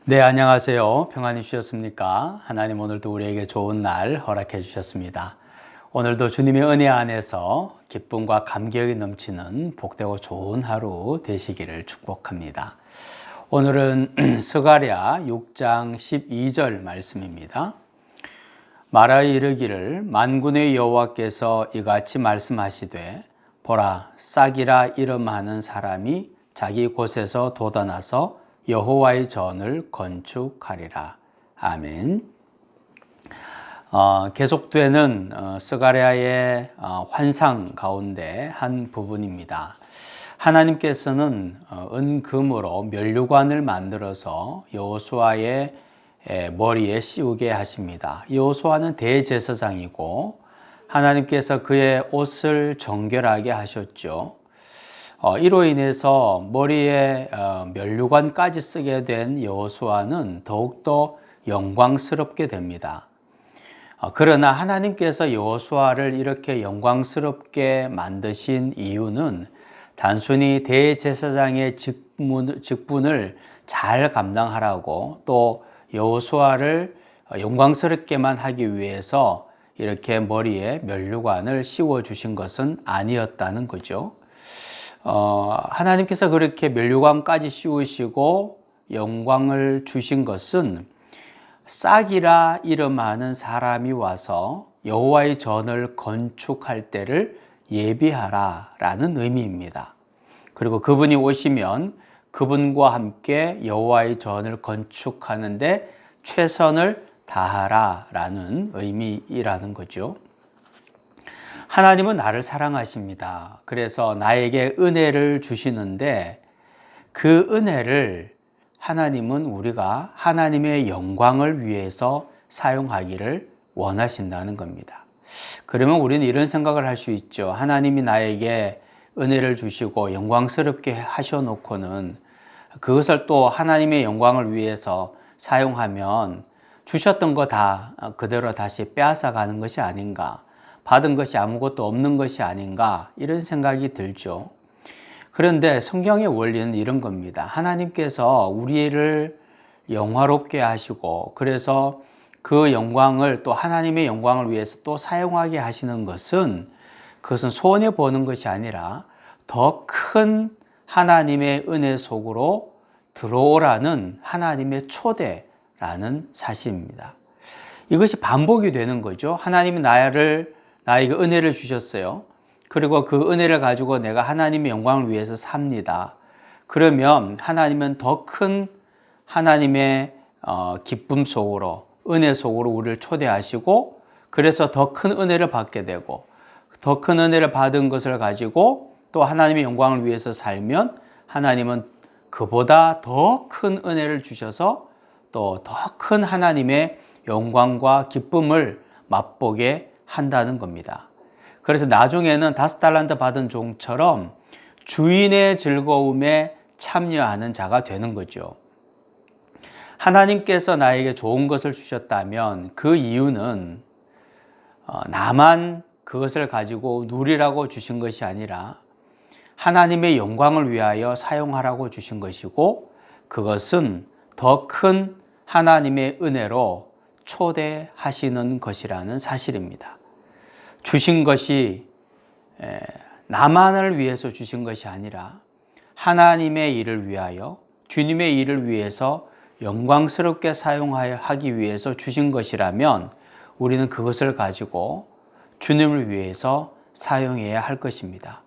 네, 안녕하세요. 평안히 쉬셨습니까? 하나님 오늘도 우리에게 좋은 날 허락해 주셨습니다. 오늘도 주님의 은혜 안에서 기쁨과 감격이 넘치는 복되고 좋은 하루 되시기를 축복합니다. 오늘은 스가랴 6장 12절 말씀입니다. 말하여 이르기를 만군의 여호와께서 이같이 말씀하시되 보라, 싹이라 이름하는 사람이 자기 곳에서 돋아나서 여호와의 전을 건축하리라. 아멘. 계속되는 스가랴의 환상 가운데 한 부분입니다. 하나님께서는 은금으로 면류관을 만들어서 여호수아의 머리에 씌우게 하십니다. 여호수아는 대제사장이고 하나님께서 그의 옷을 정결하게 하셨죠. 이로 인해서 머리에 면류관까지 쓰게 된 여호수아는 더욱더 영광스럽게 됩니다. 그러나 하나님께서 여호수아를 이렇게 영광스럽게 만드신 이유는 단순히 대제사장의 직분을 잘 감당하라고 또 여호수아를 영광스럽게만 하기 위해서 이렇게 머리에 면류관을 씌워 주신 것은 아니었다는 거죠. 하나님께서 그렇게 면류관까지 씌우시고 영광을 주신 것은 싹이라 이름하는 사람이 와서 여호와의 전을 건축할 때를 예비하라 라는 의미입니다. 그리고 그분이 오시면 그분과 함께 여호와의 전을 건축하는데 최선을 다하라 라는 의미이라는 거죠. 하나님은 나를 사랑하십니다. 그래서 나에게 은혜를 주시는데 그 은혜를 하나님은 우리가 하나님의 영광을 위해서 사용하기를 원하신다는 겁니다. 그러면 우리는 이런 생각을 할 수 있죠. 하나님이 나에게 은혜를 주시고 영광스럽게 하셔놓고는 그것을 또 하나님의 영광을 위해서 사용하면 주셨던 거 다 그대로 다시 빼앗아 가는 것이 아닌가, 받은 것이 아무것도 없는 것이 아닌가, 이런 생각이 들죠. 그런데 성경의 원리는 이런 겁니다. 하나님께서 우리를 영화롭게 하시고 그래서 그 영광을 또 하나님의 영광을 위해서 또 사용하게 하시는 것은 그것은 손해 보는 것이 아니라 더 큰 하나님의 은혜 속으로 들어오라는 하나님의 초대라는 사실입니다. 이것이 반복이 되는 거죠. 하나님이 나에게 은혜를 주셨어요. 그리고 그 은혜를 가지고 내가 하나님의 영광을 위해서 삽니다. 그러면 하나님은 더 큰 하나님의 기쁨 속으로, 은혜 속으로 우리를 초대하시고 그래서 더 큰 은혜를 받게 되고 더 큰 은혜를 받은 것을 가지고 또 하나님의 영광을 위해서 살면 하나님은 그보다 더 큰 은혜를 주셔서 또 더 큰 하나님의 영광과 기쁨을 맛보게 한다는 겁니다. 그래서 나중에는 5달란트 받은 종처럼 주인의 즐거움에 참여하는 자가 되는 거죠. 하나님께서 나에게 좋은 것을 주셨다면 그 이유는 나만 그것을 가지고 누리라고 주신 것이 아니라 하나님의 영광을 위하여 사용하라고 주신 것이고 그것은 더 큰 하나님의 은혜로 초대하시는 것이라는 사실입니다. 주신 것이 나만을 위해서 주신 것이 아니라 하나님의 일을 위하여 주님의 일을 위해서 영광스럽게 사용하기 위해서 주신 것이라면 우리는 그것을 가지고 주님을 위해서 사용해야 할 것입니다.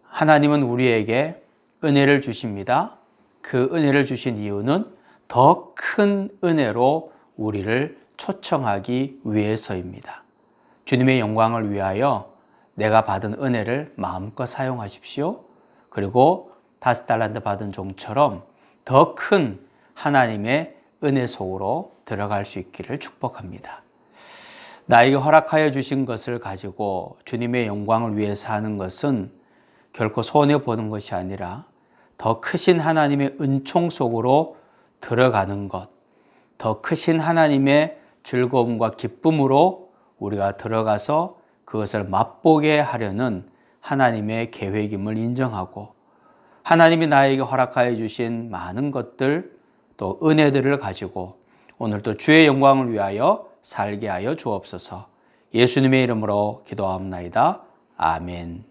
하나님은 우리에게 은혜를 주십니다. 그 은혜를 주신 이유는 더 큰 은혜로 우리를 초청하기 위해서입니다. 주님의 영광을 위하여 내가 받은 은혜를 마음껏 사용하십시오. 그리고 5달란트 받은 종처럼 더 큰 하나님의 은혜 속으로 들어갈 수 있기를 축복합니다. 나에게 허락하여 주신 것을 가지고 주님의 영광을 위해서 하는 것은 결코 손해보는 것이 아니라 더 크신 하나님의 은총 속으로 들어가는 것, 더 크신 하나님의 즐거움과 기쁨으로 우리가 들어가서 그것을 맛보게 하려는 하나님의 계획임을 인정하고 하나님이 나에게 허락하여 주신 많은 것들, 또 은혜들을 가지고 오늘도 주의 영광을 위하여 살게 하여 주옵소서. 예수님의 이름으로 기도합나이다. 아멘.